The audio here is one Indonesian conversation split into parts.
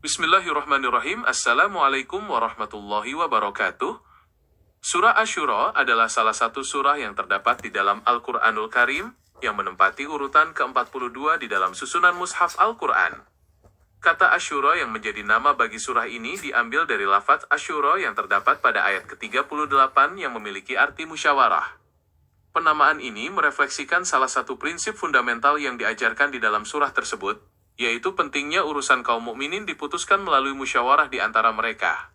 Bismillahirrahmanirrahim. Assalamualaikum warahmatullahi wabarakatuh. Surah Asyura adalah salah satu surah yang terdapat di dalam Al-Quranul Karim, yang menempati urutan ke-42 di dalam susunan Mushaf Al-Quran. Kata Asyura yang menjadi nama bagi surah ini diambil dari lafaz Asyura yang terdapat pada ayat ke-38 yang memiliki arti musyawarah. Penamaan ini merefleksikan salah satu prinsip fundamental yang diajarkan di dalam surah tersebut, yaitu pentingnya urusan kaum mukminin diputuskan melalui musyawarah di antara mereka.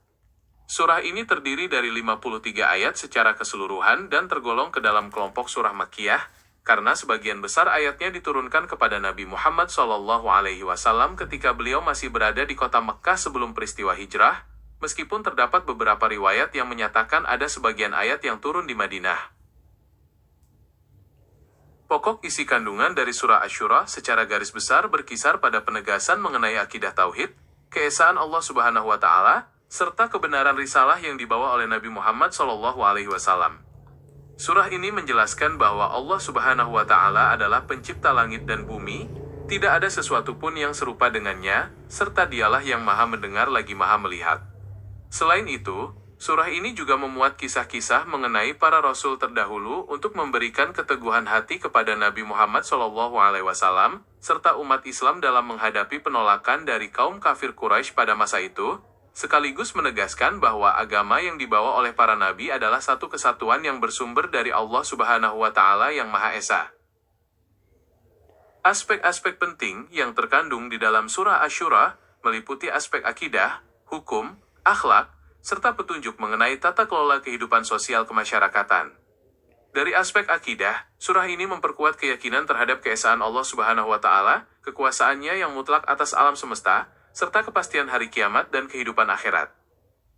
Surah ini terdiri dari 53 ayat secara keseluruhan dan tergolong ke dalam kelompok surah Makkiyah, karena sebagian besar ayatnya diturunkan kepada Nabi Muhammad SAW ketika beliau masih berada di kota Mekkah sebelum peristiwa hijrah, meskipun terdapat beberapa riwayat yang menyatakan ada sebagian ayat yang turun di Madinah. Pokok isi kandungan dari surah Asyura secara garis besar berkisar pada penegasan mengenai akidah tauhid, keesaan Allah Subhanahu wa Ta'ala, serta kebenaran risalah yang dibawa oleh Nabi Muhammad SAW. Surah ini menjelaskan bahwa Allah Subhanahu wa Ta'ala adalah pencipta langit dan bumi, tidak ada sesuatu pun yang serupa dengannya, serta Dialah yang Maha Mendengar lagi Maha Melihat. Selain itu, surah ini juga memuat kisah-kisah mengenai para rasul terdahulu untuk memberikan keteguhan hati kepada Nabi Muhammad SAW, serta umat Islam dalam menghadapi penolakan dari kaum kafir Quraisy pada masa itu, sekaligus menegaskan bahwa agama yang dibawa oleh para nabi adalah satu kesatuan yang bersumber dari Allah Subhanahu wa Ta'ala yang Maha Esa. Aspek-aspek penting yang terkandung di dalam surah Asyura meliputi aspek akidah, hukum, akhlak, serta petunjuk mengenai tata kelola kehidupan sosial kemasyarakatan. Dari aspek akidah, surah ini memperkuat keyakinan terhadap keesaan Allah Subhanahu wa Ta'ala, kekuasaannya yang mutlak atas alam semesta, serta kepastian hari kiamat dan kehidupan akhirat.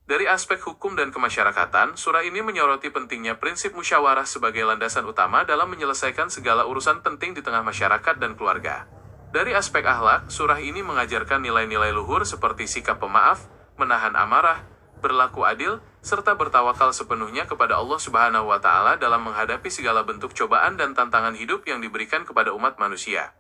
Dari aspek hukum dan kemasyarakatan, surah ini menyoroti pentingnya prinsip musyawarah sebagai landasan utama dalam menyelesaikan segala urusan penting di tengah masyarakat dan keluarga. Dari aspek akhlak, surah ini mengajarkan nilai-nilai luhur seperti sikap pemaaf, menahan amarah, berlaku adil, serta bertawakal sepenuhnya kepada Allah Subhanahu wa Ta'ala dalam menghadapi segala bentuk cobaan dan tantangan hidup yang diberikan kepada umat manusia.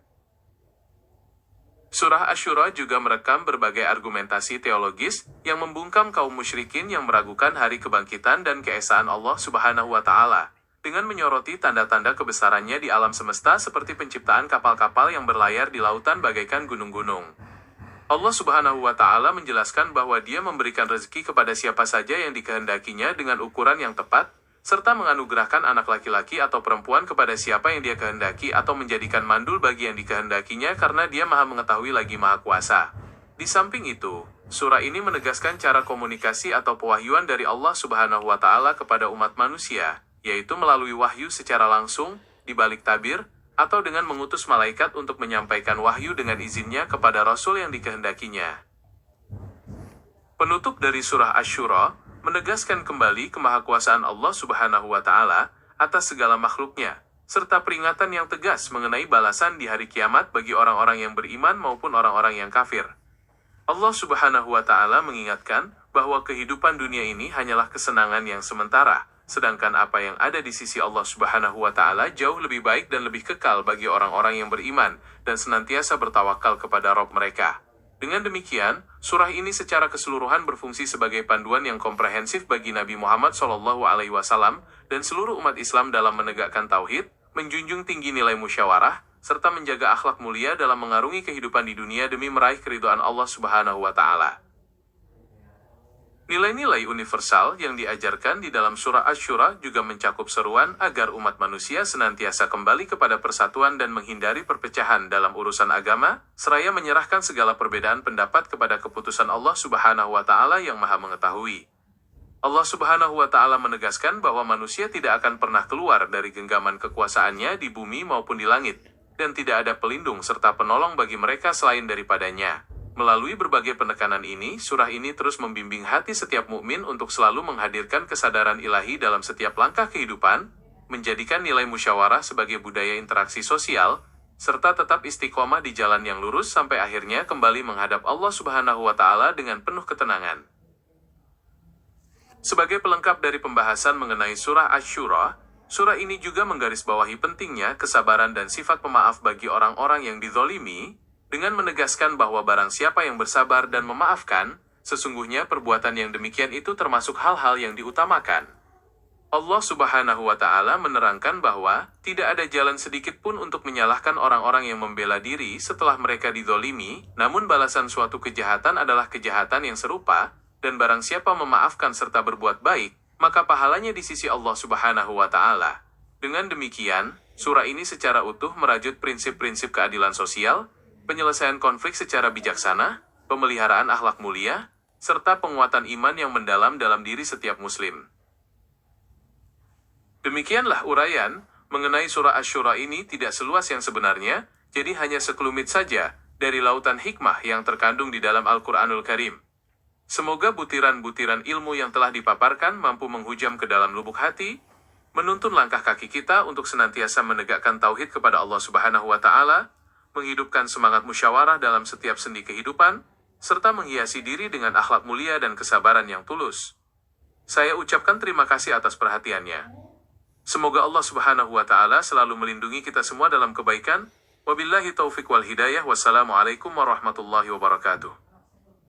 Surah Asyura juga merekam berbagai argumentasi teologis yang membungkam kaum musyrikin yang meragukan hari kebangkitan dan keesaan Allah Subhanahu wa Ta'ala, dengan menyoroti tanda-tanda kebesarannya di alam semesta seperti penciptaan kapal-kapal yang berlayar di lautan bagaikan gunung-gunung. Allah Subhanahu wa Ta'ala menjelaskan bahwa Dia memberikan rezeki kepada siapa saja yang dikehendakinya dengan ukuran yang tepat, serta menganugerahkan anak laki-laki atau perempuan kepada siapa yang Dia kehendaki atau menjadikan mandul bagi yang dikehendakinya karena Dia Maha Mengetahui lagi Maha Kuasa. Di samping itu, surah ini menegaskan cara komunikasi atau pewahyuan dari Allah Subhanahu wa Ta'ala kepada umat manusia, yaitu melalui wahyu secara langsung, di balik tabir, atau dengan mengutus malaikat untuk menyampaikan wahyu dengan izinnya kepada Rasul yang dikehendakinya. Penutup dari surah Asyura menegaskan kembali kemahakuasaan Allah Subhanahu wa Ta'ala atas segala makhluknya, serta peringatan yang tegas mengenai balasan di hari kiamat bagi orang-orang yang beriman maupun orang-orang yang kafir. Allah Subhanahu wa Ta'ala mengingatkan bahwa kehidupan dunia ini hanyalah kesenangan yang sementara, sedangkan apa yang ada di sisi Allah Subhanahu wa Ta'ala jauh lebih baik dan lebih kekal bagi orang-orang yang beriman dan senantiasa bertawakal kepada Rabb mereka. Dengan demikian, surah ini secara keseluruhan berfungsi sebagai panduan yang komprehensif bagi Nabi Muhammad SAW dan seluruh umat Islam dalam menegakkan tauhid, menjunjung tinggi nilai musyawarah, serta menjaga akhlak mulia dalam mengarungi kehidupan di dunia demi meraih keridhaan Allah Subhanahu wa Ta'ala. Nilai-nilai universal yang diajarkan di dalam surah Asyura juga mencakup seruan agar umat manusia senantiasa kembali kepada persatuan dan menghindari perpecahan dalam urusan agama, seraya menyerahkan segala perbedaan pendapat kepada keputusan Allah Subhanahu wa Ta'ala yang Maha Mengetahui. Allah Subhanahu wa Ta'ala menegaskan bahwa manusia tidak akan pernah keluar dari genggaman kekuasaannya di bumi maupun di langit, dan tidak ada pelindung serta penolong bagi mereka selain daripadanya. Melalui berbagai penekanan ini, surah ini terus membimbing hati setiap mukmin untuk selalu menghadirkan kesadaran ilahi dalam setiap langkah kehidupan, menjadikan nilai musyawarah sebagai budaya interaksi sosial, serta tetap istiqomah di jalan yang lurus sampai akhirnya kembali menghadap Allah Subhanahu wa Ta'ala dengan penuh ketenangan. Sebagai pelengkap dari pembahasan mengenai surah Asyura, surah ini juga menggarisbawahi pentingnya kesabaran dan sifat pemaaf bagi orang-orang yang dizolimi, dengan menegaskan bahwa barang siapa yang bersabar dan memaafkan, sesungguhnya perbuatan yang demikian itu termasuk hal-hal yang diutamakan. Allah Subhanahu wa Ta'ala menerangkan bahwa tidak ada jalan sedikit pun untuk menyalahkan orang-orang yang membela diri setelah mereka dizolimi, namun balasan suatu kejahatan adalah kejahatan yang serupa, dan barang siapa memaafkan serta berbuat baik, maka pahalanya di sisi Allah Subhanahu wa Ta'ala. Dengan demikian, surah ini secara utuh merajut prinsip-prinsip keadilan sosial, penyelesaian konflik secara bijaksana, pemeliharaan akhlak mulia, serta penguatan iman yang mendalam dalam diri setiap muslim. Demikianlah uraian mengenai surah Asy-Syura ini tidak seluas yang sebenarnya, jadi hanya sekelumit saja dari lautan hikmah yang terkandung di dalam Al-Quranul Karim. Semoga butiran-butiran ilmu yang telah dipaparkan mampu menghujam ke dalam lubuk hati, menuntun langkah kaki kita untuk senantiasa menegakkan tauhid kepada Allah Subhanahu wa Ta'ala, menghidupkan semangat musyawarah dalam setiap sendi kehidupan, serta menghiasi diri dengan akhlak mulia dan kesabaran yang tulus. Saya ucapkan terima kasih atas perhatiannya. Semoga Allah Subhanahu wa Ta'ala selalu melindungi kita semua dalam kebaikan. Wabillahi taufiq wal hidayah. Wassalamualaikum warahmatullahi wabarakatuh.